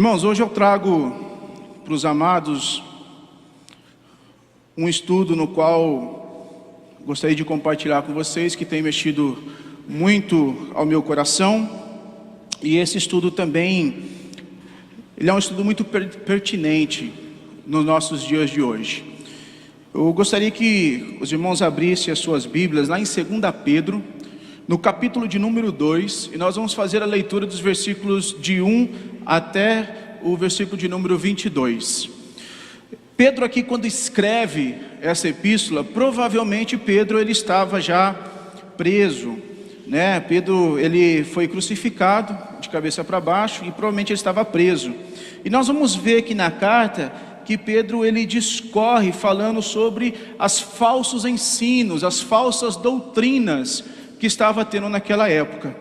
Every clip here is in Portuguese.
Irmãos, hoje eu trago para os amados um estudo no qual gostaria de compartilhar com vocês, que tem mexido muito ao meu coração. E esse estudo também, ele é um estudo muito pertinente nos nossos dias de hoje. Eu gostaria que os irmãos abrissem as suas Bíblias lá em 2 Pedro, no capítulo de número 2, e nós vamos fazer a leitura dos versículos de 1 até o versículo de número 22. Pedro aqui, quando escreve essa epístola, provavelmente Pedro ele estava já preso, né? Pedro ele foi crucificado de cabeça para baixo e provavelmente ele estava preso. E nós vamos ver aqui na carta que Pedro ele discorre falando sobre os falsos ensinos, as falsas doutrinas que estava tendo naquela época.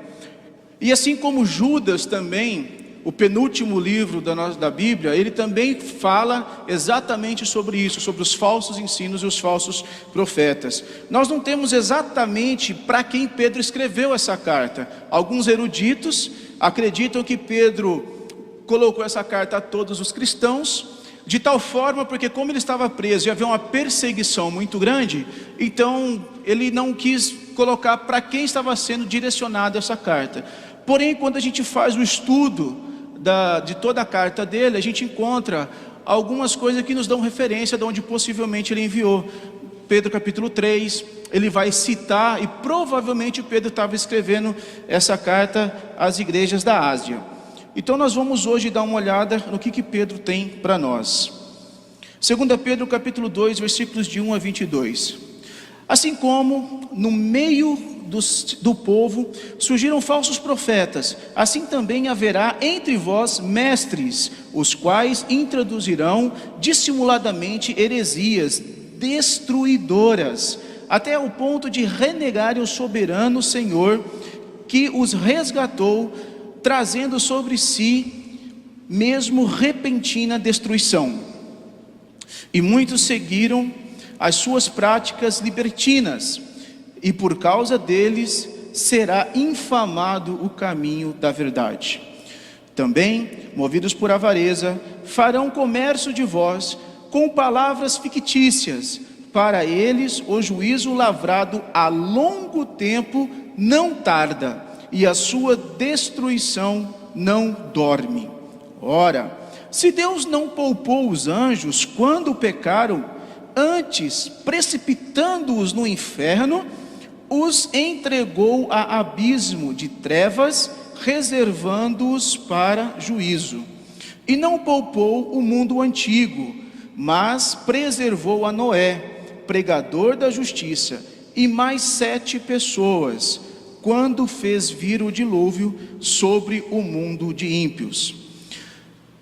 E assim como Judas também, o penúltimo livro da Bíblia, ele também fala exatamente sobre isso, sobre os falsos ensinos e os falsos profetas. Nós não temos exatamente para quem Pedro escreveu essa carta. Alguns eruditos acreditam que Pedro colocou essa carta a todos os cristãos, de tal forma, porque como ele estava preso e havia uma perseguição muito grande, então ele não quis colocar para quem estava sendo direcionada essa carta. Porém, quando a gente faz o estudo de toda a carta dele, a gente encontra algumas coisas que nos dão referência de onde possivelmente ele enviou. Pedro capítulo 3, ele vai citar, e provavelmente Pedro estava escrevendo essa carta às igrejas da Ásia. Então nós vamos hoje dar uma olhada no que Pedro tem para nós. 2 Pedro capítulo 2, versículos de 1 a 22. Assim como no meio do povo surgiram falsos profetas, assim também haverá entre vós mestres, os quais introduzirão dissimuladamente heresias destruidoras, até o ponto de renegarem o soberano Senhor que os resgatou, trazendo sobre si mesmo repentina destruição. E muitos seguiram as suas práticas libertinas, e por causa deles será infamado o caminho da verdade. Também, movidos por avareza, farão comércio de vós com palavras fictícias. Para eles o juízo lavrado a longo tempo não tarda, e a sua destruição não dorme. Ora, se Deus não poupou os anjos quando pecaram, antes precipitando-os no inferno, os entregou a abismo de trevas, reservando-os para juízo. E não poupou o mundo antigo, mas preservou a Noé, pregador da justiça, e mais 7 pessoas, quando fez vir o dilúvio sobre o mundo de ímpios.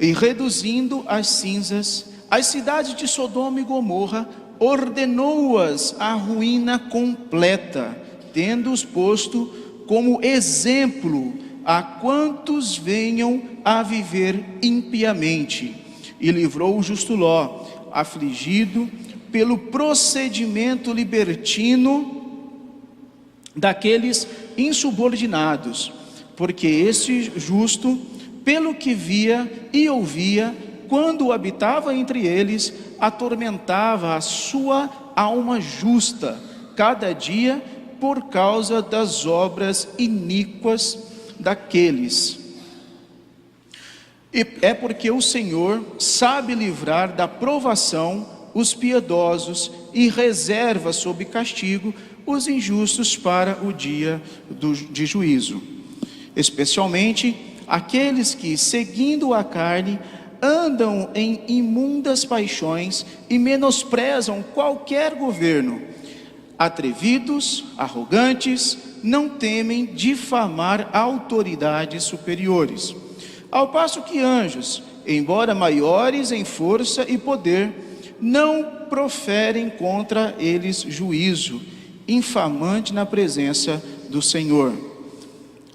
E reduzindo às cinzas as cidades de Sodoma e Gomorra, ordenou-as à ruína completa, tendo-os posto como exemplo a quantos venham a viver impiamente, e livrou o justo Ló, afligido pelo procedimento libertino daqueles insubordinados, porque esse justo, pelo que via e ouvia, quando habitava entre eles, atormentava a sua alma justa, cada dia, por causa das obras iníquas daqueles. E é porque o Senhor sabe livrar da provação os piedosos e reserva sob castigo os injustos para o dia de juízo, especialmente aqueles que, seguindo a carne, andam em imundas paixões e menosprezam qualquer governo, atrevidos, arrogantes, não temem difamar autoridades superiores, ao passo que anjos, embora maiores em força e poder, não proferem contra eles juízo infamante na presença do Senhor.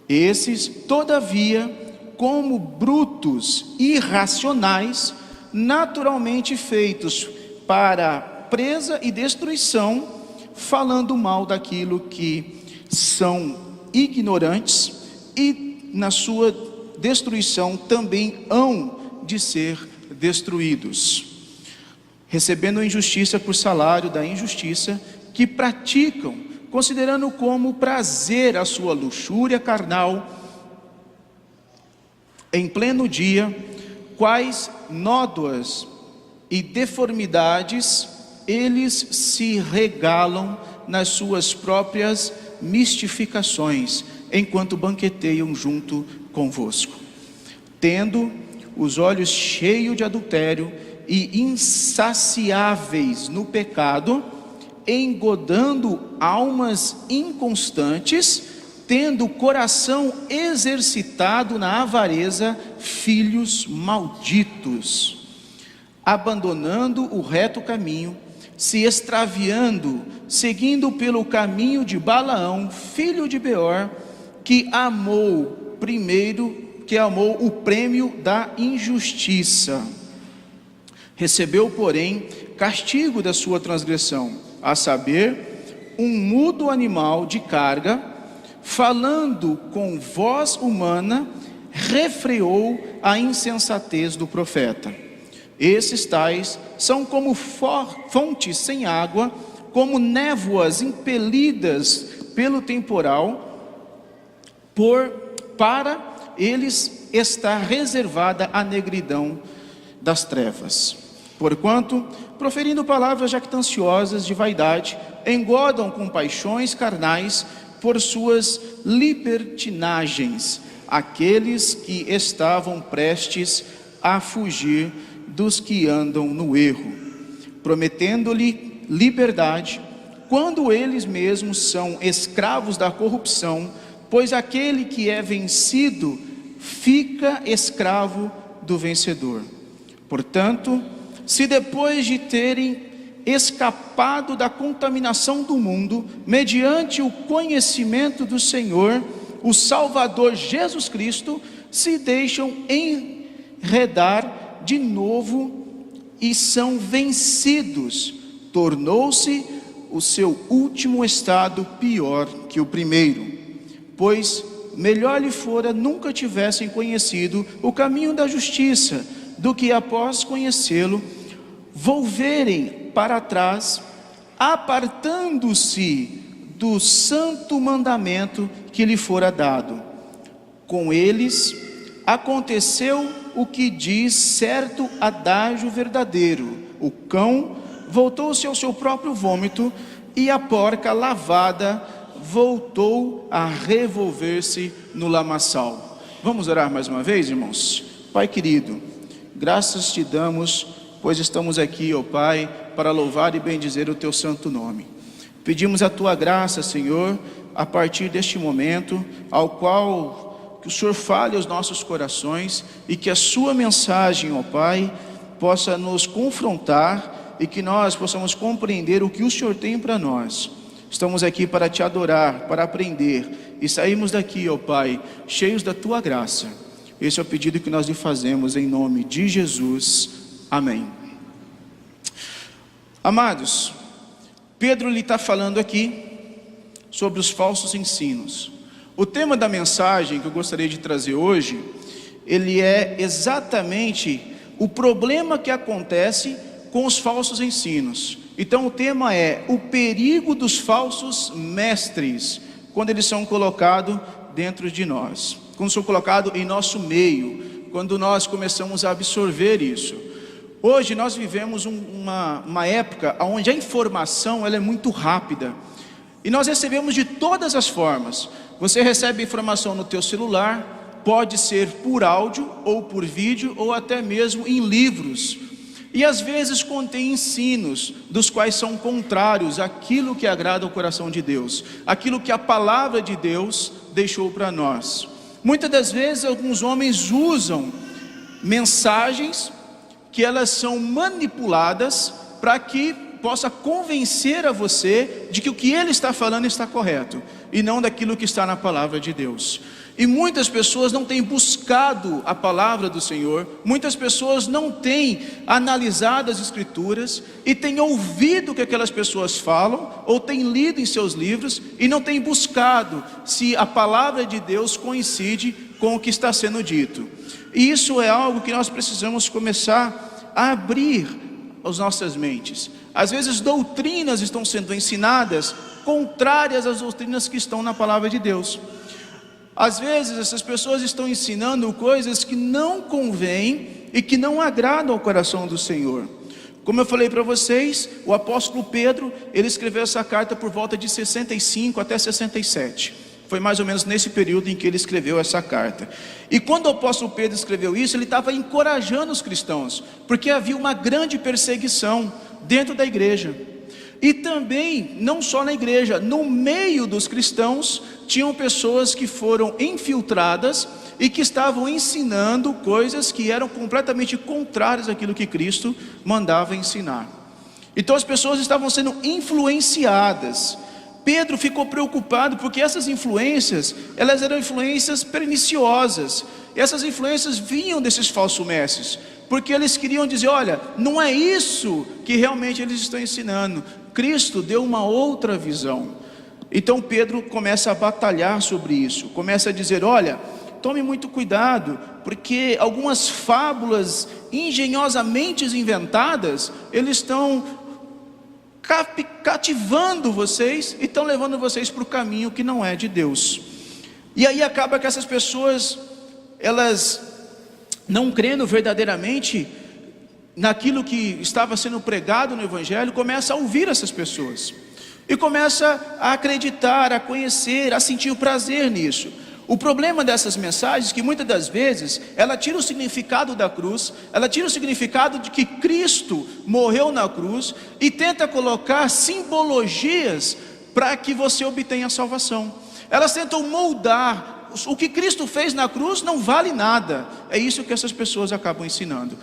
Esses, todavia, como brutos irracionais, naturalmente feitos para presa e destruição, falando mal daquilo que são ignorantes, e na sua destruição também hão de ser destruídos, recebendo injustiça por salário da injustiça que praticam, considerando como prazer a sua luxúria carnal, em pleno dia, quais nódoas e deformidades eles se regalam nas suas próprias mistificações, enquanto banqueteiam junto convosco, tendo os olhos cheios de adultério e insaciáveis no pecado, engodando almas inconstantes, tendo o coração exercitado na avareza, filhos malditos, abandonando o reto caminho, se extraviando, seguindo pelo caminho de Balaão, filho de Beor, que amou o prêmio da injustiça. Recebeu, porém, castigo da sua transgressão, a saber, um mudo animal de carga, falando com voz humana, refreou a insensatez do profeta. Esses tais são como fontes sem água, como névoas impelidas pelo temporal, para eles está reservada a negridão das trevas. Porquanto, proferindo palavras jactanciosas de vaidade, engodam com paixões carnais por suas libertinagens aqueles que estavam prestes a fugir dos que andam no erro, prometendo-lhe liberdade, quando eles mesmos são escravos da corrupção, pois aquele que é vencido fica escravo do vencedor. Portanto, se depois de terem escapado da contaminação do mundo, mediante o conhecimento do Senhor, o Salvador Jesus Cristo, se deixam enredar de novo e são vencidos, tornou-se o seu último estado pior que o primeiro, pois melhor lhe fora nunca tivessem conhecido o caminho da justiça, do que após conhecê-lo, volverem para trás, apartando-se do santo mandamento que lhe fora dado. Com eles aconteceu o que diz certo adágio verdadeiro: o cão voltou-se ao seu próprio vômito, e a porca lavada voltou a revolver-se no lamaçal. Vamos orar mais uma vez, irmãos? Pai querido, graças te damos, pois estamos aqui, ó Pai, para louvar e bendizer o teu santo nome. Pedimos a tua graça, Senhor, a partir deste momento, ao qual que o Senhor fale aos nossos corações, e que a sua mensagem, ó Pai, possa nos confrontar, e que nós possamos compreender o que o Senhor tem para nós. Estamos aqui para te adorar, para aprender, e saímos daqui, ó Pai, cheios da tua graça. Esse é o pedido que nós lhe fazemos em nome de Jesus. Amém. Amados, Pedro lhe está falando aqui sobre os falsos ensinos. O tema da mensagem que eu gostaria de trazer hoje, ele é exatamente o problema que acontece com os falsos ensinos. Então o tema é o perigo dos falsos mestres, quando eles são colocados dentro de nós, quando são colocados em nosso meio, quando nós começamos a absorver isso. Hoje nós vivemos uma época onde a informação ela é muito rápida, e nós recebemos de todas as formas. Você recebe informação no teu celular, pode ser por áudio, ou por vídeo, ou até mesmo em livros, e às vezes contém ensinos, dos quais são contrários àquilo que agrada ao coração de Deus, aquilo que a palavra de Deus deixou para nós. Muitas das vezes alguns homens usam mensagens que elas são manipuladas para que possa convencer a você de que o que ele está falando está correto, e não daquilo que está na palavra de Deus. E muitas pessoas não têm buscado a palavra do Senhor, muitas pessoas não têm analisado as Escrituras, e têm ouvido o que aquelas pessoas falam, ou têm lido em seus livros, e não têm buscado se a palavra de Deus coincide com o que está sendo dito. E isso é algo que nós precisamos começar a abrir as nossas mentes. Às vezes doutrinas estão sendo ensinadas contrárias às doutrinas que estão na palavra de Deus. Às vezes essas pessoas estão ensinando coisas que não convêm e que não agradam ao coração do Senhor. Como eu falei para vocês, o apóstolo Pedro, ele escreveu essa carta por volta de 65 até 67. Foi mais ou menos nesse período em que ele escreveu essa carta. E quando o apóstolo Pedro escreveu isso, ele estava encorajando os cristãos, porque havia uma grande perseguição dentro da igreja. E também, não só na igreja, no meio dos cristãos, tinham pessoas que foram infiltradas e que estavam ensinando coisas que eram completamente contrárias àquilo que Cristo mandava ensinar. Então as pessoas estavam sendo influenciadas. Pedro ficou preocupado porque essas influências, elas eram influências perniciosas. E essas influências vinham desses falsos mestres, porque eles queriam dizer, olha, não é isso que realmente eles estão ensinando. Cristo deu uma outra visão. Então Pedro começa a batalhar sobre isso, começa a dizer, olha, tome muito cuidado, porque algumas fábulas engenhosamente inventadas, eles estão cativando vocês e estão levando vocês para o caminho que não é de Deus. E aí acaba que essas pessoas, elas não crendo verdadeiramente naquilo que estava sendo pregado no Evangelho, começa a ouvir essas pessoas e começa a acreditar, a conhecer, a sentir o prazer nisso. O problema dessas mensagens é que muitas das vezes ela tira o significado da cruz, ela tira o significado de que Cristo morreu na cruz e tenta colocar simbologias para que você obtenha a salvação. Elas tentam moldar o que Cristo fez na cruz, não vale nada. É isso que essas pessoas acabam ensinando.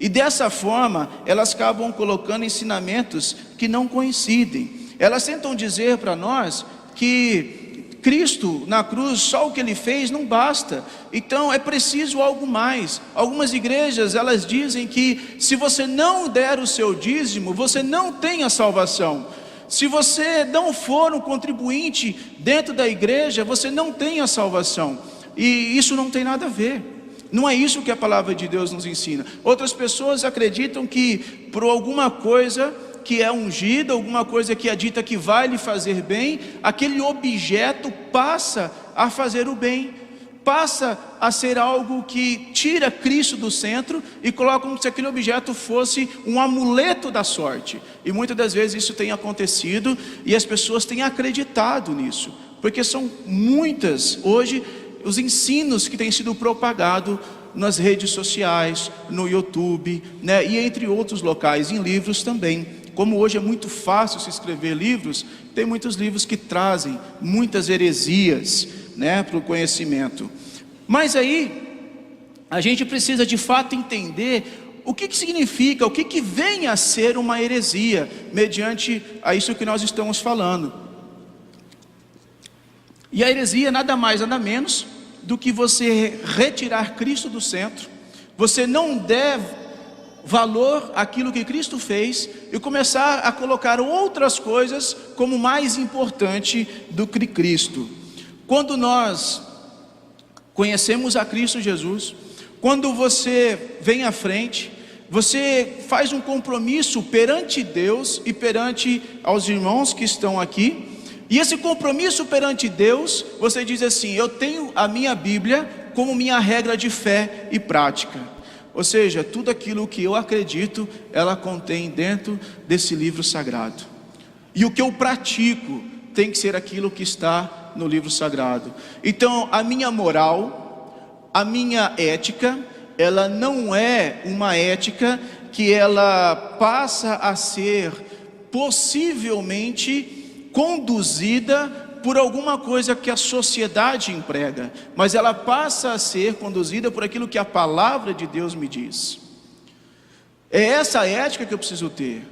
E dessa forma, elas acabam colocando ensinamentos que não coincidem. Elas tentam dizer para nós que Cristo na cruz, só o que Ele fez não basta. Então é preciso algo mais. Algumas igrejas, elas dizem que se você não der o seu dízimo, você não tem a salvação. Se você não for um contribuinte dentro da igreja, você não tem a salvação. E isso não tem nada a ver. Não é isso que a palavra de Deus nos ensina. Outras pessoas acreditam que por alguma coisa que é ungida, alguma coisa que é dita que vai lhe fazer bem, aquele objeto passa a fazer o bem, passa a ser algo que tira Cristo do centro e coloca como se aquele objeto fosse um amuleto da sorte. E muitas das vezes isso tem acontecido e as pessoas têm acreditado nisso, porque são muitas hoje os ensinos que têm sido propagados nas redes sociais, no YouTube, né, e entre outros locais, em livros também. Como hoje é muito fácil se escrever livros, tem muitos livros que trazem muitas heresias, né, para o conhecimento. Mas aí, a gente precisa de fato entender o que significa, o que vem a ser uma heresia, mediante a isso que nós estamos falando. E a heresia nada mais, nada menos do que você retirar Cristo do centro, você não der valor àquilo que Cristo fez e começar a colocar outras coisas como mais importante do que Cristo. Quando nós conhecemos a Cristo Jesus, quando você vem à frente, você faz um compromisso perante Deus e perante aos irmãos que estão aqui. E esse compromisso perante Deus, você diz assim, eu tenho a minha Bíblia como minha regra de fé e prática. Ou seja, tudo aquilo que eu acredito, ela contém dentro desse livro sagrado. E o que eu pratico tem que ser aquilo que está no livro sagrado. Então, a minha moral, a minha ética, ela não é uma ética que ela passa a ser possivelmente conduzida por alguma coisa que a sociedade emprega, mas ela passa a ser conduzida por aquilo que a palavra de Deus me diz. É essa ética que eu preciso ter.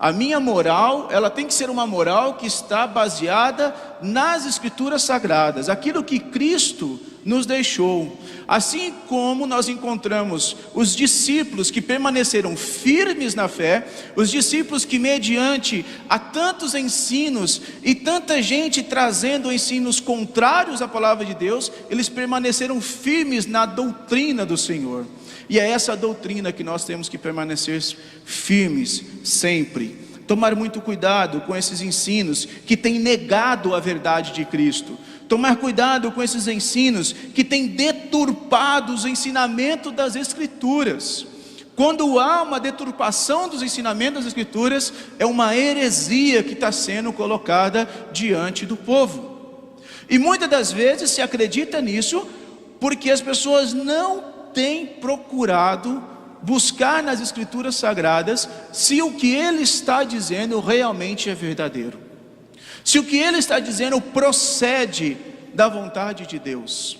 A minha moral, ela tem que ser uma moral que está baseada nas Escrituras Sagradas, aquilo que Cristo nos deixou. Assim como nós encontramos os discípulos que permaneceram firmes na fé, os discípulos que mediante a tantos ensinos e tanta gente trazendo ensinos contrários à palavra de Deus, eles permaneceram firmes na doutrina do Senhor. E é essa doutrina que nós temos que permanecer firmes sempre. Tomar muito cuidado com esses ensinos que têm negado a verdade de Cristo. Tomar cuidado com esses ensinos que têm deturpado os ensinamentos das Escrituras. Quando há uma deturpação dos ensinamentos das Escrituras, é uma heresia que está sendo colocada diante do povo. E muitas das vezes se acredita nisso porque as pessoas não têm procurado buscar nas Escrituras Sagradas se o que ele está dizendo realmente é verdadeiro, se o que ele está dizendo procede da vontade de Deus.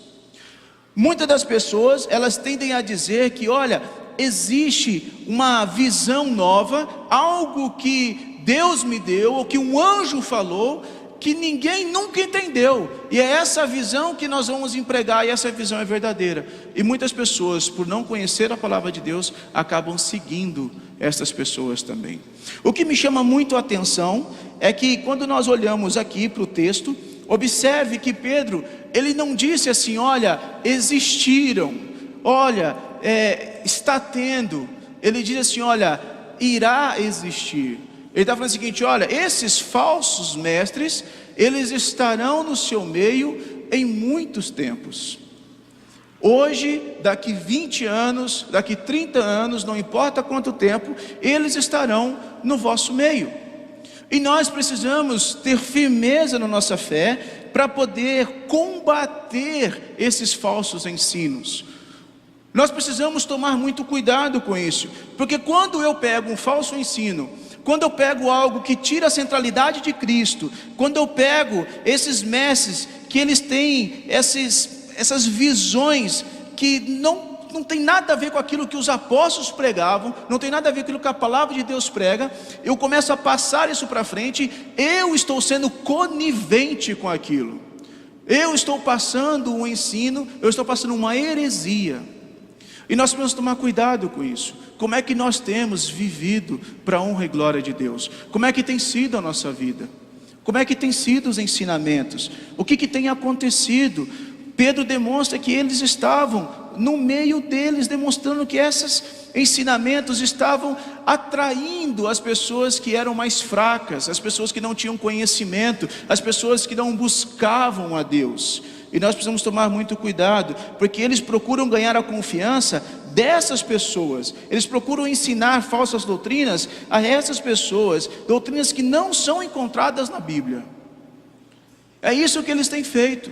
Muitas das pessoas, elas tendem a dizer que, olha, existe uma visão nova, algo que Deus me deu, ou que um anjo falou, que ninguém nunca entendeu, e é essa visão que nós vamos empregar, e essa visão é verdadeira. E muitas pessoas, por não conhecer a palavra de Deus, acabam seguindo essas pessoas também. O que me chama muito a atenção é que quando nós olhamos aqui para o texto, observe que Pedro, ele não disse assim, olha, existiram, olha, está tendo. Ele diz assim, olha, irá existir. Ele está falando o seguinte, olha, esses falsos mestres, eles estarão no seu meio em muitos tempos. Hoje, daqui 20 anos, daqui 30 anos, não importa quanto tempo, eles estarão no vosso meio. E nós precisamos ter firmeza na nossa fé para poder combater esses falsos ensinos. Nós precisamos tomar muito cuidado com isso, porque quando eu pego um falso ensino, quando eu pego algo que tira a centralidade de Cristo, quando eu pego esses mestres que eles têm essas visões que não tem nada a ver com aquilo que os apóstolos pregavam, não tem nada a ver com aquilo que a palavra de Deus prega, eu começo a passar isso para frente, eu estou sendo conivente com aquilo, eu estou passando um ensino, eu estou passando uma heresia. E nós precisamos tomar cuidado com isso. Como é que nós temos vivido para a honra e glória de Deus? Como é que tem sido a nossa vida? Como é que tem sido os ensinamentos? O que tem acontecido? Pedro demonstra que eles estavam no meio deles, demonstrando que esses ensinamentos estavam atraindo as pessoas que eram mais fracas, as pessoas que não tinham conhecimento, as pessoas que não buscavam a Deus. E nós precisamos tomar muito cuidado, porque eles procuram ganhar a confiança dessas pessoas, eles procuram ensinar falsas doutrinas a essas pessoas, doutrinas que não são encontradas na Bíblia. É isso que eles têm feito.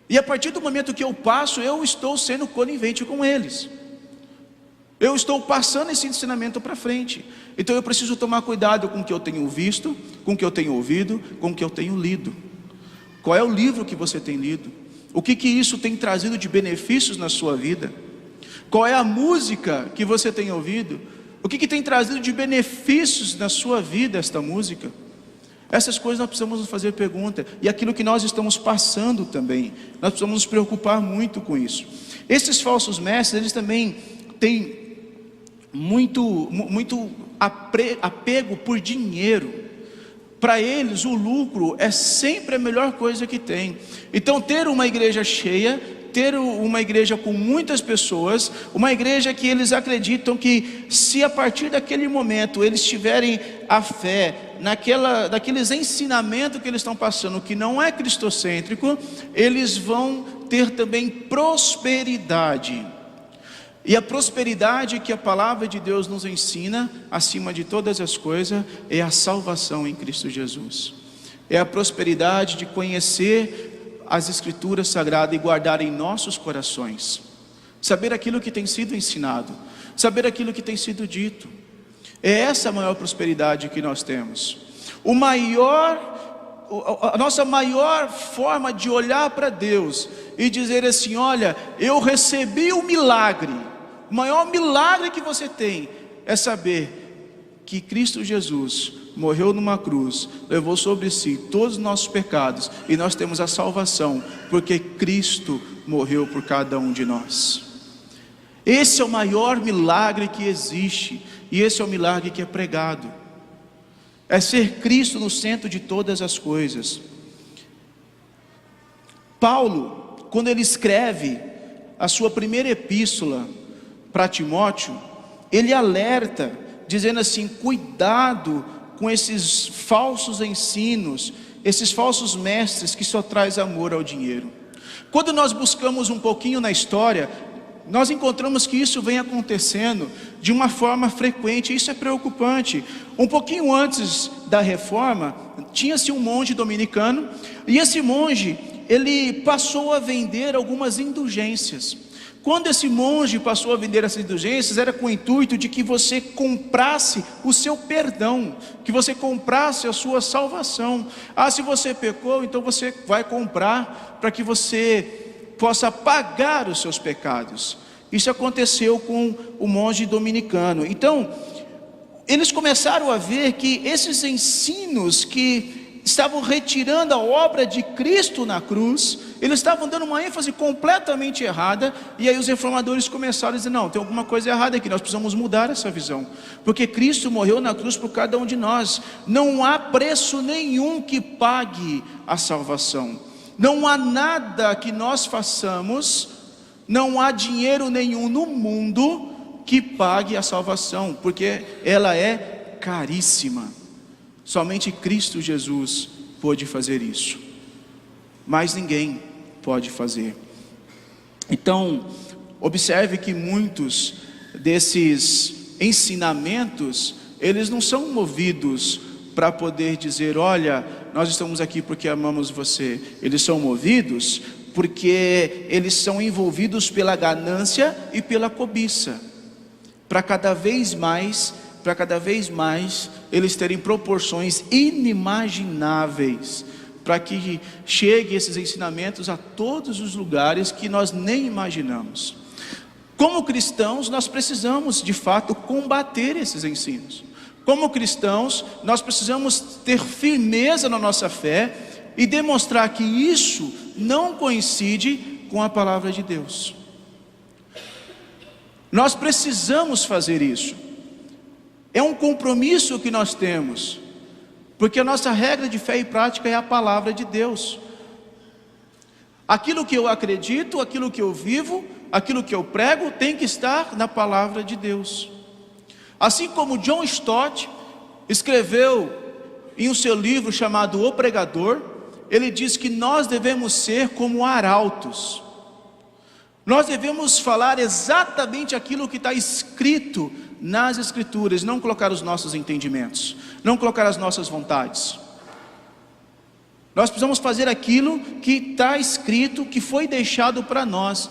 E a partir do momento que eu passo, eu estou sendo conivente com eles. Eu estou passando esse ensinamento para frente. Então eu preciso tomar cuidado com o que eu tenho visto, com o que eu tenho ouvido, com o que eu tenho lido. Qual é o livro que você tem lido? O que isso tem trazido de benefícios na sua vida? Qual é a música que você tem ouvido? O que tem trazido de benefícios na sua vida esta música? Essas coisas nós precisamos nos fazer pergunta. E aquilo que nós estamos passando também, nós precisamos nos preocupar muito com isso. Esses falsos mestres, eles também têm muito apego por dinheiro. Para eles o lucro é sempre a melhor coisa que tem. Então ter uma igreja cheia, ter uma igreja com muitas pessoas, uma igreja que eles acreditam que se a partir daquele momento eles tiverem a fé naqueles ensinamentos que eles estão passando, que não é cristocêntrico, eles vão ter também prosperidade. E a prosperidade que a palavra de Deus nos ensina, acima de todas as coisas, é a salvação em Cristo Jesus. É a prosperidade de conhecer as Escrituras Sagradas e guardar em nossos corações. Saber aquilo que tem sido ensinado, saber aquilo que tem sido dito. É essa a maior prosperidade que nós temos. A nossa maior forma de olhar para Deus e dizer assim, olha, eu recebi o milagre. O maior milagre que você tem é saber que Cristo Jesus morreu numa cruz, levou sobre si todos os nossos pecados, e nós temos a salvação, porque Cristo morreu por cada um de nós. Esse é o maior milagre que existe, e esse é o milagre que é pregado. É ser Cristo no centro de todas as coisas. Paulo, quando ele escreve a sua primeira epístola para Timóteo, ele alerta, dizendo assim: cuidado com esses falsos ensinos, esses falsos mestres que só traz amor ao dinheiro. Quando nós buscamos um pouquinho na história, nós encontramos que isso vem acontecendo de uma forma frequente, e isso é preocupante. Um pouquinho antes da reforma, tinha-se um monge dominicano, e esse monge, ele passou a vender algumas indulgências. Quando esse monge passou a vender essas indulgências, era com o intuito de que você comprasse o seu perdão, que você comprasse a sua salvação. Se você pecou, então você vai comprar para que você possa pagar os seus pecados. Isso aconteceu com o monge dominicano. Então, eles começaram a ver que esses ensinos que estavam retirando a obra de Cristo na cruz, eles estavam dando uma ênfase completamente errada. E aí os reformadores começaram a dizer: não, tem alguma coisa errada aqui, nós precisamos mudar essa visão, porque Cristo morreu na cruz por cada um de nós. Não há preço nenhum que pague a salvação, não há nada que nós façamos, não há dinheiro nenhum no mundo que pague a salvação, porque ela é caríssima. Somente Cristo Jesus pôde fazer isso, mas ninguém pode fazer. Então, observe que muitos desses ensinamentos, eles não são movidos para poder dizer: olha, nós estamos aqui porque amamos você. Eles são movidos porque eles são envolvidos pela ganância e pela cobiça, para cada vez mais eles terem proporções inimagináveis, para que chegue esses ensinamentos a todos os lugares que nós nem imaginamos. Como cristãos, nós precisamos de fato combater esses ensinos. Como cristãos, nós precisamos ter firmeza na nossa fé e demonstrar que isso não coincide com a palavra de Deus. Nós precisamos fazer isso. É um compromisso que nós temos, porque a nossa regra de fé e prática é a palavra de Deus. Aquilo que eu acredito, aquilo que eu vivo, aquilo que eu prego, tem que estar na palavra de Deus. Assim como John Stott escreveu em um seu livro chamado O Pregador, ele diz que nós devemos ser como arautos. Nós devemos falar exatamente aquilo que está escrito nas Escrituras, não colocar os nossos entendimentos, não colocar as nossas vontades. Nós precisamos fazer aquilo que está escrito, que foi deixado para nós,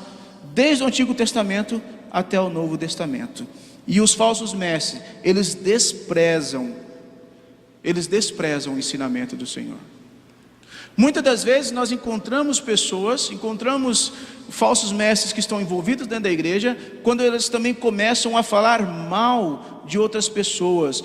desde o Antigo Testamento até o Novo Testamento. E os falsos mestres, eles desprezam o ensinamento do Senhor. Muitas das vezes nós encontramos falsos mestres que estão envolvidos dentro da igreja, quando eles também começam a falar mal de outras pessoas,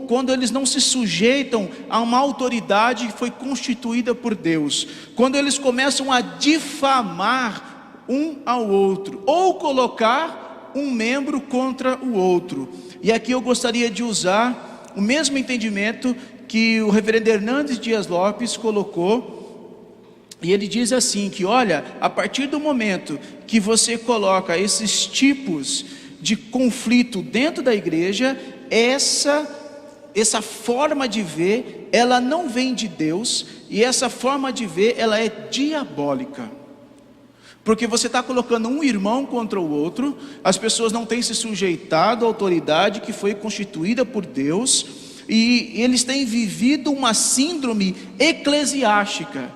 quando eles não se sujeitam a uma autoridade que foi constituída por Deus, quando eles começam a difamar um ao outro, ou colocar um membro contra o outro. E aqui eu gostaria de usar o mesmo entendimento que o reverendo Hernandes Dias Lopes colocou, e ele diz assim, que olha, a partir do momento que você coloca esses tipos de conflito dentro da igreja, essa forma de ver, ela não vem de Deus, e essa forma de ver, ela é diabólica, porque você está colocando um irmão contra o outro. As pessoas não têm se sujeitado à autoridade que foi constituída por Deus, e eles têm vivido uma síndrome eclesiástica.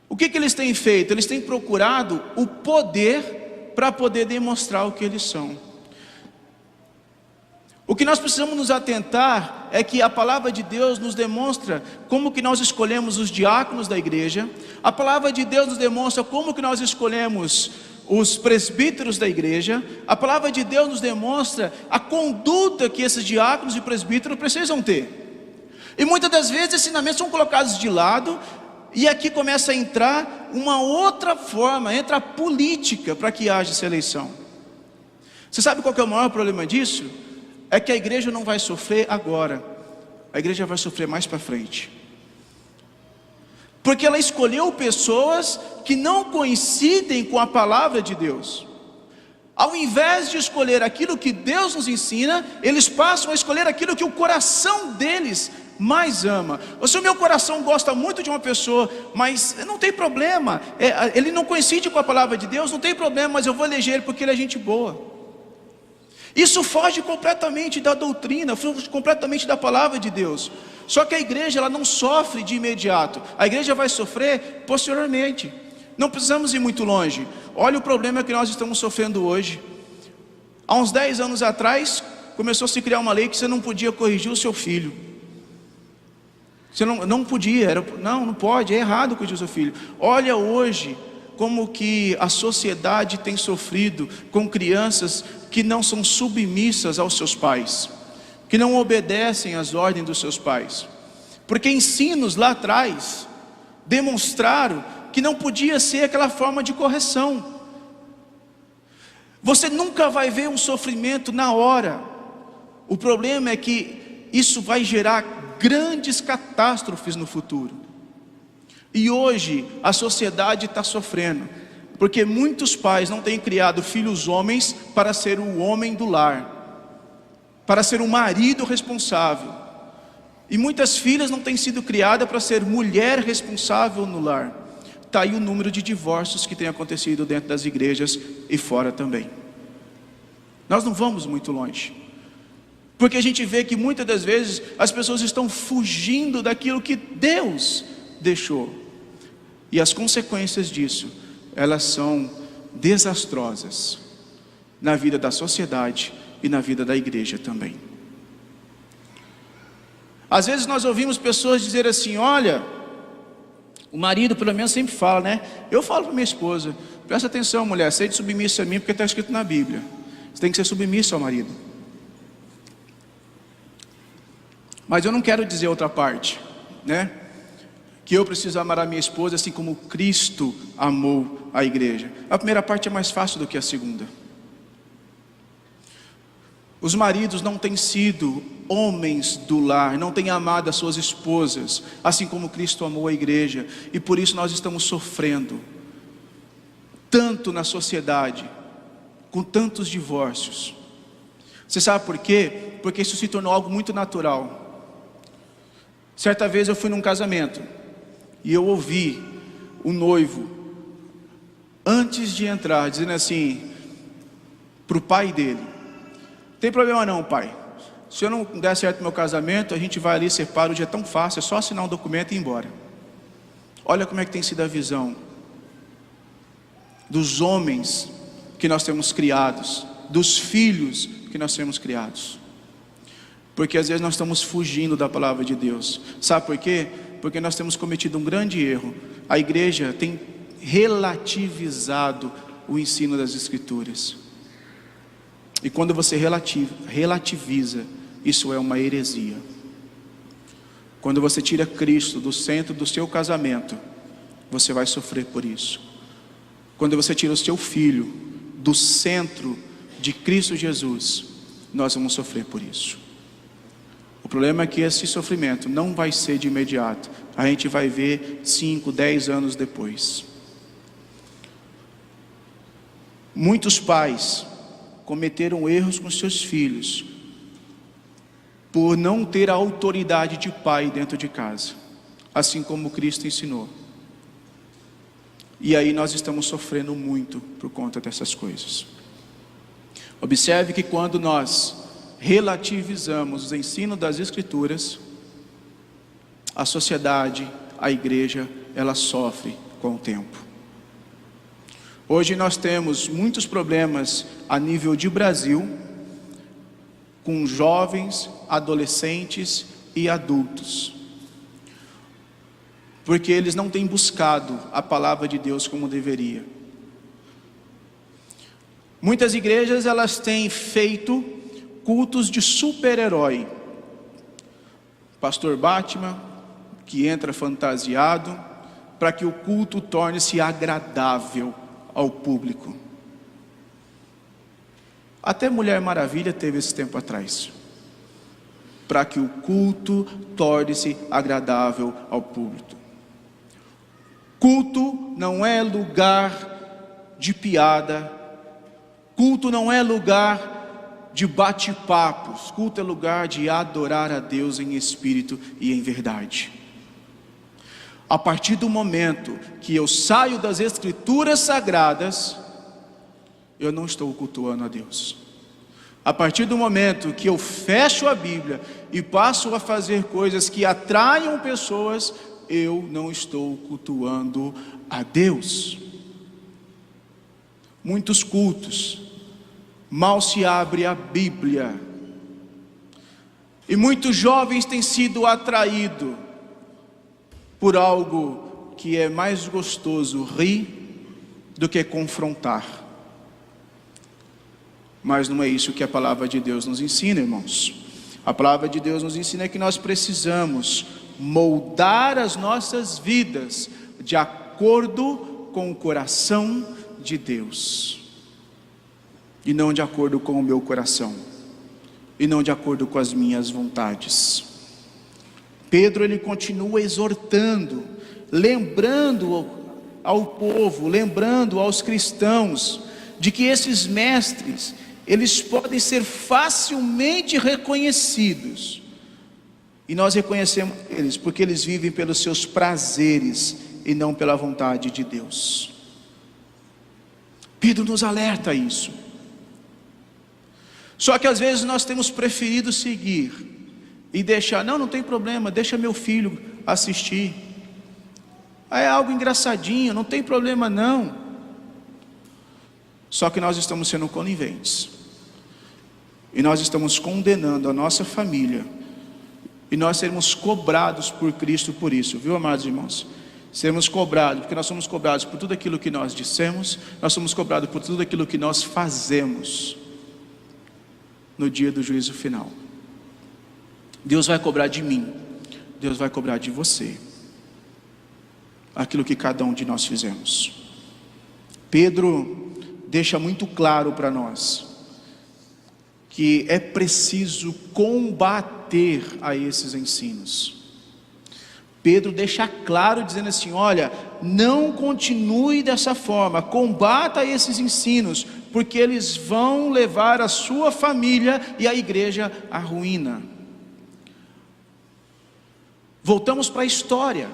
O que eles têm feito? Eles têm procurado o poder para poder demonstrar o que eles são. O que nós precisamos nos atentar é que a palavra de Deus nos demonstra como que nós escolhemos os diáconos da igreja. A palavra de Deus nos demonstra como que nós escolhemos os presbíteros da igreja, a palavra de Deus nos demonstra a conduta que esses diáconos e presbíteros precisam ter. E muitas das vezes esses ensinamentos são colocados de lado, e aqui começa a entrar uma outra forma, entra a política para que haja essa eleição. Você sabe qual que é o maior problema disso? É que a igreja não vai sofrer agora, a igreja vai sofrer mais para frente. Porque ela escolheu pessoas que não coincidem com a palavra de Deus. Ao invés de escolher aquilo que Deus nos ensina, eles passam a escolher aquilo que o coração deles mais ama. Ou se o meu coração gosta muito de uma pessoa, mas não tem problema, ele não coincide com a palavra de Deus, não tem problema, mas eu vou eleger ele porque ele é gente boa. Isso foge completamente da doutrina, foge completamente da palavra de Deus. Só que a igreja, ela não sofre de imediato, a igreja vai sofrer posteriormente. Não precisamos ir muito longe. Olha o problema que nós estamos sofrendo hoje. Há uns 10 anos atrás, começou a se criar uma lei que você não podia corrigir o seu filho. Você não podia, não pode, é errado corrigir o seu filho. Olha hoje como que a sociedade tem sofrido com crianças que não são submissas aos seus pais, que não obedecem às ordens dos seus pais, porque ensinos lá atrás demonstraram que não podia ser aquela forma de correção. Você nunca vai ver um sofrimento na hora. O problema é que isso vai gerar grandes catástrofes no futuro. E hoje a sociedade está sofrendo, porque muitos pais não têm criado filhos homens para ser o homem do lar, para ser um marido responsável. E muitas filhas não têm sido criadas para ser mulher responsável no lar. Está aí o número de divórcios que tem acontecido dentro das igrejas e fora também. Nós não vamos muito longe, porque a gente vê que muitas das vezes as pessoas estão fugindo daquilo que Deus deixou. E as consequências disso, elas são desastrosas na vida da sociedade e na vida da igreja também. Às vezes nós ouvimos pessoas dizer assim: olha, o marido pelo menos sempre fala, né? Eu falo para minha esposa: presta atenção, mulher, seja submissa a mim, porque está escrito na Bíblia, você tem que ser submissa ao marido. Mas eu não quero dizer outra parte, né? Que eu preciso amar a minha esposa assim como Cristo amou a igreja. A primeira parte é mais fácil do que a segunda. Os maridos não têm sido homens do lar, não têm amado as suas esposas assim como Cristo amou a igreja, e por isso nós estamos sofrendo tanto na sociedade, com tantos divórcios. Você sabe por quê? Porque isso se tornou algo muito natural. Certa vez eu fui num casamento e eu ouvi o noivo, antes de entrar, dizendo assim para o pai dele: não tem problema não, pai, se eu não der certo no meu casamento, a gente vai ali, separa, o dia é tão fácil, é só assinar um documento e ir embora. Olha como é que tem sido a visão dos homens que nós temos criados, dos filhos que nós temos criados. Porque às vezes nós estamos fugindo da palavra de Deus. Sabe por quê? Porque nós temos cometido um grande erro. A igreja tem relativizado o ensino das Escrituras. E quando você relativiza, isso é uma heresia. Quando você tira Cristo do centro do seu casamento, você vai sofrer por isso. Quando você tira o seu filho do centro de Cristo Jesus, nós vamos sofrer por isso. O problema é que esse sofrimento não vai ser de imediato. A gente vai ver 5, 10 anos depois. Muitos pais cometeram erros com seus filhos por não ter a autoridade de pai dentro de casa, assim como Cristo ensinou. E aí nós estamos sofrendo muito por conta dessas coisas. Observe que quando nós relativizamos os ensinos das Escrituras, a sociedade, a igreja, ela sofre com o tempo. Hoje nós temos muitos problemas a nível de Brasil, com jovens, adolescentes e adultos, porque eles não têm buscado a palavra de Deus como deveria. Muitas igrejas, elas têm feito cultos de super-herói. Pastor Batman, que entra fantasiado, para que o culto torne-se agradável ao público. Até Mulher Maravilha teve esse tempo atrás, para que o culto torne-se agradável ao público. Culto não é lugar de piada, culto não é lugar de bate-papos, culto é lugar de adorar a Deus em espírito e em verdade. A partir do momento que eu saio das Escrituras Sagradas, eu não estou cultuando a Deus. A partir do momento que eu fecho a Bíblia e passo a fazer coisas que atraiam pessoas, eu não estou cultuando a Deus. Muitos cultos, mal se abre a Bíblia, e muitos jovens têm sido atraídos por algo que é mais gostoso rir do que confrontar. Mas não é isso que a palavra de Deus nos ensina, irmãos. A palavra de Deus nos ensina que nós precisamos moldar as nossas vidas de acordo com o coração de Deus, e não de acordo com o meu coração, e não de acordo com as minhas vontades. Pedro, ele continua exortando, lembrando ao povo, lembrando aos cristãos, de que esses mestres, eles podem ser facilmente reconhecidos, e nós reconhecemos eles, porque eles vivem pelos seus prazeres, e não pela vontade de Deus. Pedro nos alerta a isso. Só que às vezes nós temos preferido seguir, e deixar, não tem problema, deixa meu filho assistir, é algo engraçadinho, não tem problema não. Só que nós estamos sendo coniventes, e nós estamos condenando a nossa família, e nós seremos cobrados por Cristo por isso, viu, amados irmãos? Seremos cobrados, porque nós somos cobrados por tudo aquilo que nós dissemos, nós somos cobrados por tudo aquilo que nós fazemos no dia do juízo final. Deus vai cobrar de mim, Deus vai cobrar de você, aquilo que cada um de nós fizemos. Pedro deixa muito claro para nós que é preciso combater a esses ensinos. Pedro deixa claro dizendo assim, olha, não continue dessa forma, combata esses ensinos, porque eles vão levar a sua família e a igreja à ruína. Voltamos para a história.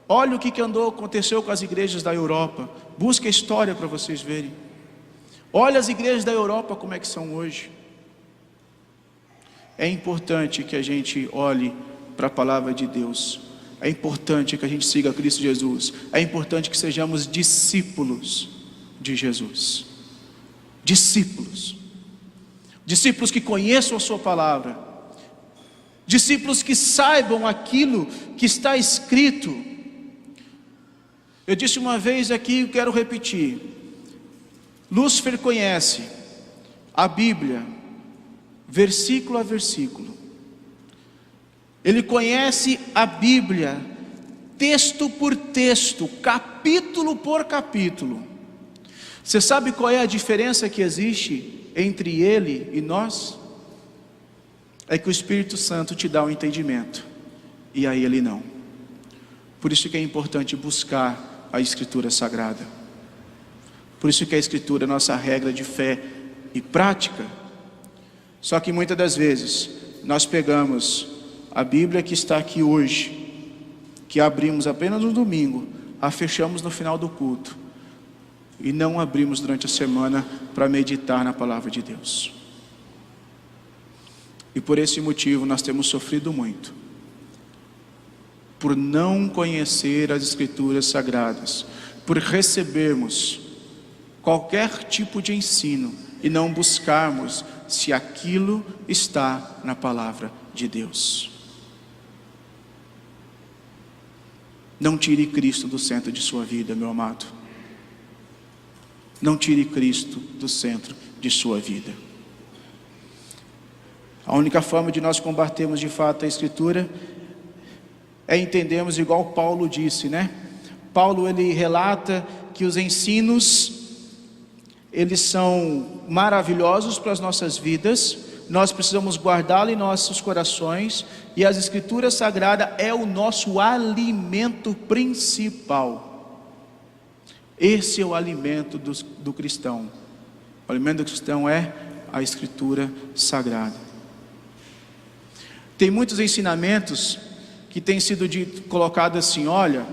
Olha o que aconteceu com as igrejas da Europa. Busca a história para vocês verem. Olha as igrejas da Europa como é que são hoje. É importante que a gente olhe para a palavra de Deus. É importante que a gente siga Cristo Jesus. É importante que sejamos discípulos de Jesus. Discípulos. Discípulos que conheçam a sua palavra. Discípulos que saibam aquilo que está escrito. Eu disse uma vez aqui e quero repetir. Lúcifer conhece a Bíblia, versículo a versículo. Ele conhece a Bíblia, texto por texto, capítulo por capítulo. Você sabe qual é a diferença que existe entre ele e nós? É que o Espírito Santo te dá o entendimento, e a ele não. Por isso que é importante buscar a Escritura Sagrada. Por isso que a Escritura é nossa regra de fé e prática. Só que muitas das vezes nós pegamos a Bíblia que está aqui hoje, que abrimos apenas no domingo, a fechamos no final do culto, e não abrimos durante a semana para meditar na palavra de Deus. E por esse motivo nós temos sofrido muito, por não conhecer as Escrituras Sagradas, por recebermos qualquer tipo de ensino e não buscarmos se aquilo está na palavra de Deus. Não tire Cristo do centro de sua vida, meu amado. Não tire Cristo do centro de sua vida. A única forma de nós combatermos de fato a Escritura é entendermos igual Paulo disse, né? Paulo, ele relata que os ensinos, eles são maravilhosos para as nossas vidas, nós precisamos guardá-lo em nossos corações, e as Escrituras Sagradas é o nosso alimento principal. Esse é o alimento do cristão. O alimento do cristão é a Escritura Sagrada. Tem muitos ensinamentos que têm sido colocados assim: olha,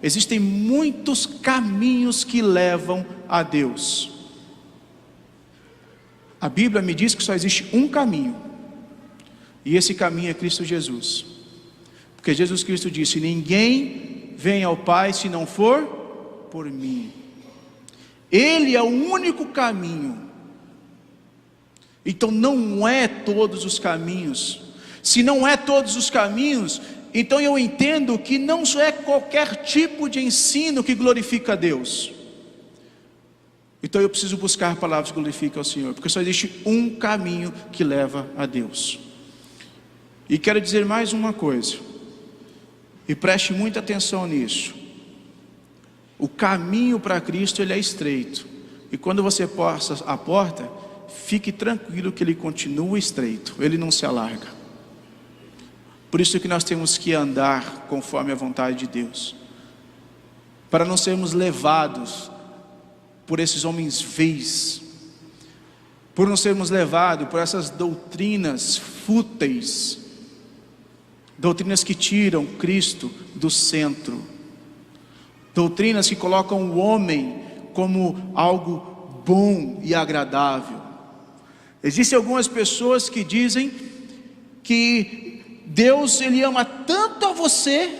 existem muitos caminhos que levam a Deus. A Bíblia me diz que só existe um caminho, e esse caminho é Cristo Jesus. Porque Jesus Cristo disse: ninguém vem ao Pai se não for por mim. Ele é o único caminho. Então não é todos os caminhos. Se não é todos os caminhos, então eu entendo que não é qualquer tipo de ensino que glorifica a Deus. Então eu preciso buscar palavras que glorificam ao Senhor, porque só existe um caminho que leva a Deus. E quero dizer mais uma coisa, e preste muita atenção nisso. O caminho para Cristo, ele é estreito, e quando você passa a porta, fique tranquilo que ele continua estreito, ele não se alarga. Por isso que nós temos que andar conforme a vontade de Deus, para não sermos levados por esses homens vis, por não sermos levados por essas doutrinas fúteis, doutrinas que tiram Cristo do centro, doutrinas que colocam o homem como algo bom e agradável. Existem algumas pessoas que dizem que Deus, ele ama tanto a você,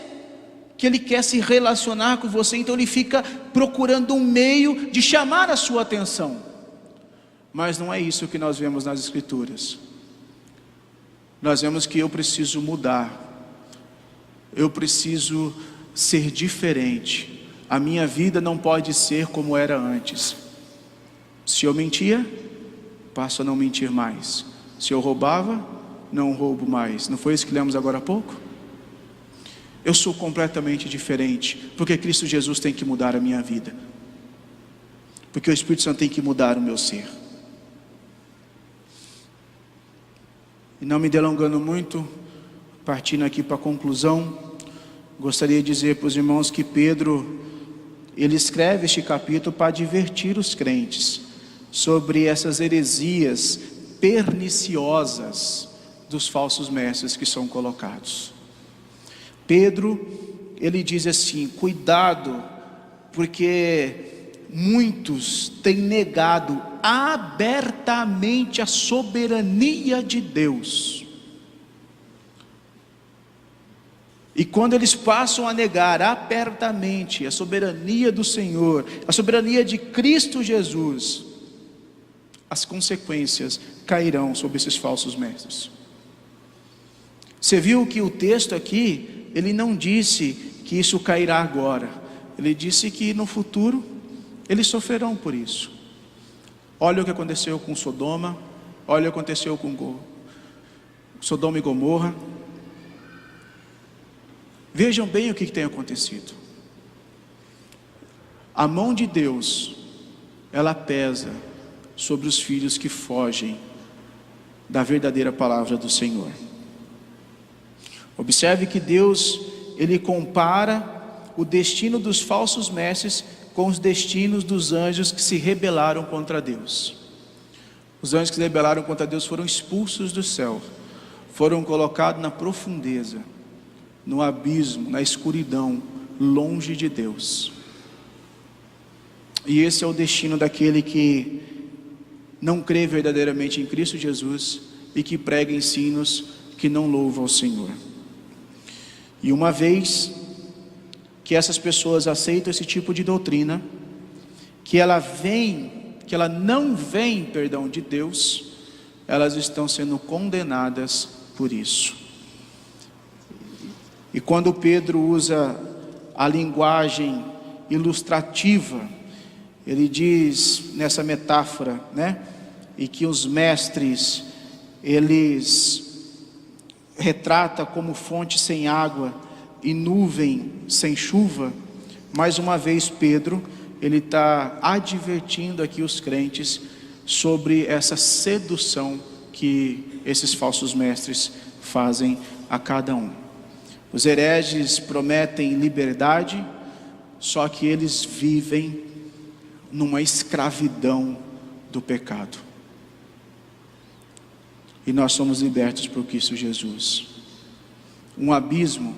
que ele quer se relacionar com você, então ele fica procurando um meio de chamar a sua atenção. Mas não é isso que nós vemos nas Escrituras. Nós vemos que eu preciso mudar, eu preciso ser diferente. A minha vida não pode ser como era antes. Se eu mentia, passo a não mentir mais. Se eu roubava, não roubo mais. Não foi isso que lemos agora há pouco? Eu sou completamente diferente, porque Cristo Jesus tem que mudar a minha vida, porque o Espírito Santo tem que mudar o meu ser. E não me delongando muito, partindo aqui para a conclusão, gostaria de dizer para os irmãos que Pedro, ele escreve este capítulo para advertir os crentes sobre essas heresias perniciosas dos falsos mestres que são colocados. Pedro, ele diz assim: cuidado, porque muitos têm negado abertamente a soberania de Deus. E quando eles passam a negar abertamente a soberania do Senhor, a soberania de Cristo Jesus, as consequências cairão sobre esses falsos mestres. Você viu que o texto aqui, ele não disse que isso cairá agora, ele disse que no futuro eles sofrerão por isso. Olha o que aconteceu com Sodoma, olha o que aconteceu com Sodoma e Gomorra. Vejam bem o que tem acontecido. A mão de Deus, ela pesa sobre os filhos que fogem da verdadeira palavra do Senhor. Observe que Deus, ele compara o destino dos falsos mestres com os destinos dos anjos que se rebelaram contra Deus. Os anjos que se rebelaram contra Deus foram expulsos do céu, foram colocados na profundeza, no abismo, na escuridão, longe de Deus. E esse é o destino daquele que não crê verdadeiramente em Cristo Jesus e que prega ensinos que não louvam ao Senhor. E uma vez que essas pessoas aceitam esse tipo de doutrina, que ela não vem, de Deus, elas estão sendo condenadas por isso. E quando Pedro usa a linguagem ilustrativa, ele diz nessa metáfora, né? E que os mestres, eles retrata como fonte sem água e nuvem sem chuva. Mais uma vez Pedro, ele está advertindo aqui os crentes sobre essa sedução que esses falsos mestres fazem a cada um. Os hereges prometem liberdade, só que eles vivem numa escravidão do pecado. E nós somos libertos por Cristo Jesus. Um abismo,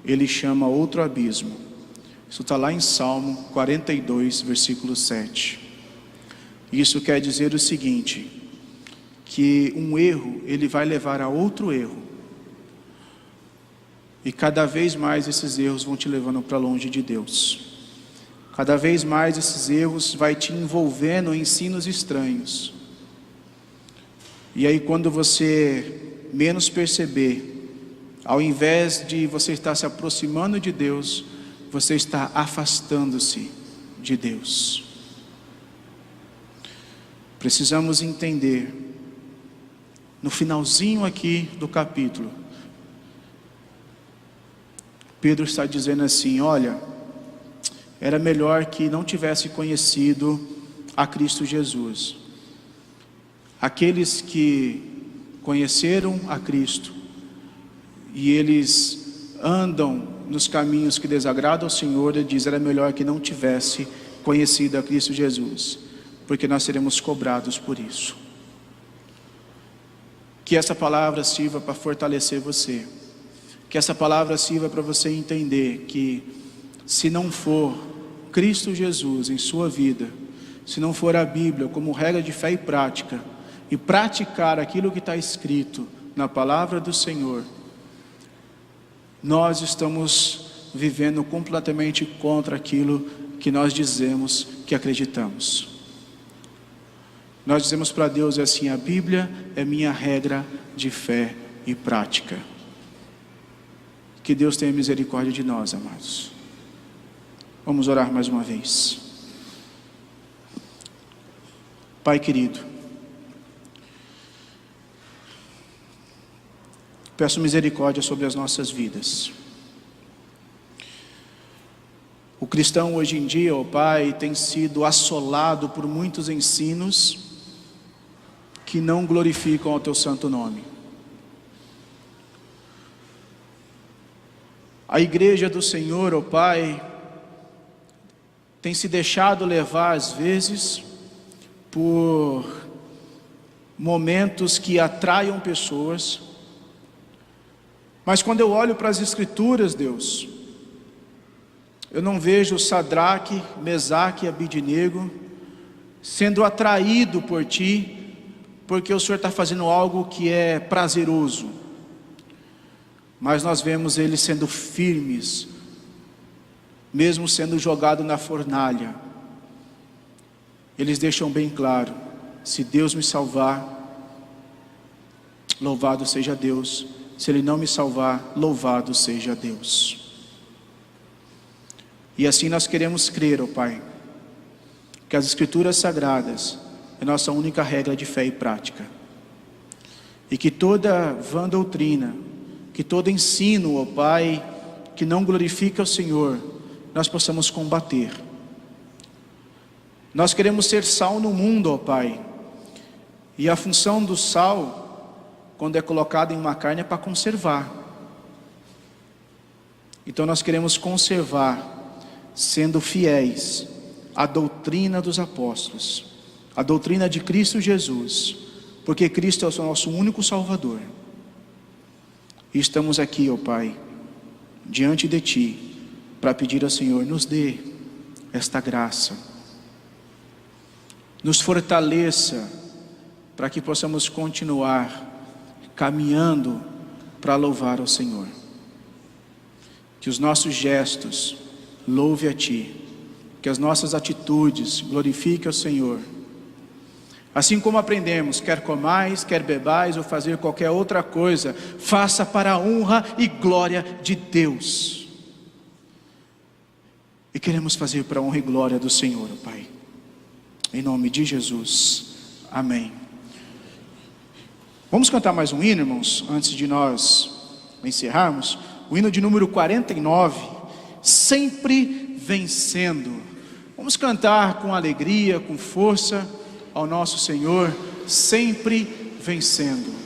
ele chama outro abismo. Isso está lá em Salmo 42, versículo 7. Isso quer dizer o seguinte, que um erro, ele vai levar a outro erro. E cada vez mais esses erros vão te levando para longe de Deus. Cada vez mais esses erros vai te envolvendo em ensinos estranhos. E aí quando você menos perceber, ao invés de você estar se aproximando de Deus, você está afastando-se de Deus. Precisamos entender, no finalzinho aqui do capítulo, Pedro está dizendo assim, olha, era melhor que não tivesse conhecido a Cristo Jesus. Aqueles que conheceram a Cristo e eles andam nos caminhos que desagradam ao Senhor, ele diz, era melhor que não tivesse conhecido a Cristo Jesus, porque nós seremos cobrados por isso. Que essa palavra sirva para fortalecer você. Que essa palavra sirva para você entender que se não for Cristo Jesus em sua vida, se não for a Bíblia como regra de fé e prática, e praticar aquilo que está escrito na palavra do Senhor, nós estamos vivendo completamente contra aquilo que nós dizemos que acreditamos. Nós dizemos para Deus assim, a Bíblia é minha regra de fé e prática. Que Deus tenha misericórdia de nós, amados. Vamos orar mais uma vez. Pai querido, peço misericórdia sobre as nossas vidas. O cristão hoje em dia, ó Pai, tem sido assolado por muitos ensinos que não glorificam ao Teu santo nome. A igreja do Senhor, ó Pai, tem se deixado levar às vezes por momentos que atraiam pessoas, mas quando eu olho para as Escrituras, Deus, eu não vejo Sadraque, Mesaque e Abidnego sendo atraído por Ti, porque o Senhor está fazendo algo que é prazeroso. Mas nós vemos eles sendo firmes, mesmo sendo jogados na fornalha. Eles deixam bem claro, se Deus me salvar, louvado seja Deus. Se Ele não me salvar, louvado seja Deus. E assim nós queremos crer, ó Pai, que as Escrituras Sagradas é nossa única regra de fé e prática. E que toda vã doutrina, que todo ensino, ó Pai, que não glorifica o Senhor, nós possamos combater. Nós queremos ser sal no mundo, ó Pai. E a função do sal, quando é colocado em uma carne, é para conservar. Então nós queremos conservar, sendo fiéis à doutrina dos apóstolos, a doutrina de Cristo Jesus, porque Cristo é o nosso único Salvador. E estamos aqui, ó Pai, diante de Ti, para pedir ao Senhor, nos dê esta graça, nos fortaleça, para que possamos continuar caminhando para louvar ao Senhor. Que os nossos gestos louve a Ti, que as nossas atitudes glorifiquem ao Senhor. Assim como aprendemos, quer comais, quer bebais ou fazer qualquer outra coisa, faça para a honra e glória de Deus. E queremos fazer para a honra e glória do Senhor, Pai. Em nome de Jesus. Amém. Vamos cantar mais um hino, irmãos, antes de nós encerrarmos. O hino de número 49, sempre vencendo. Vamos cantar com alegria, com força ao nosso Senhor, sempre vencendo.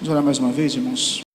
Vamos orar mais uma vez, irmãos.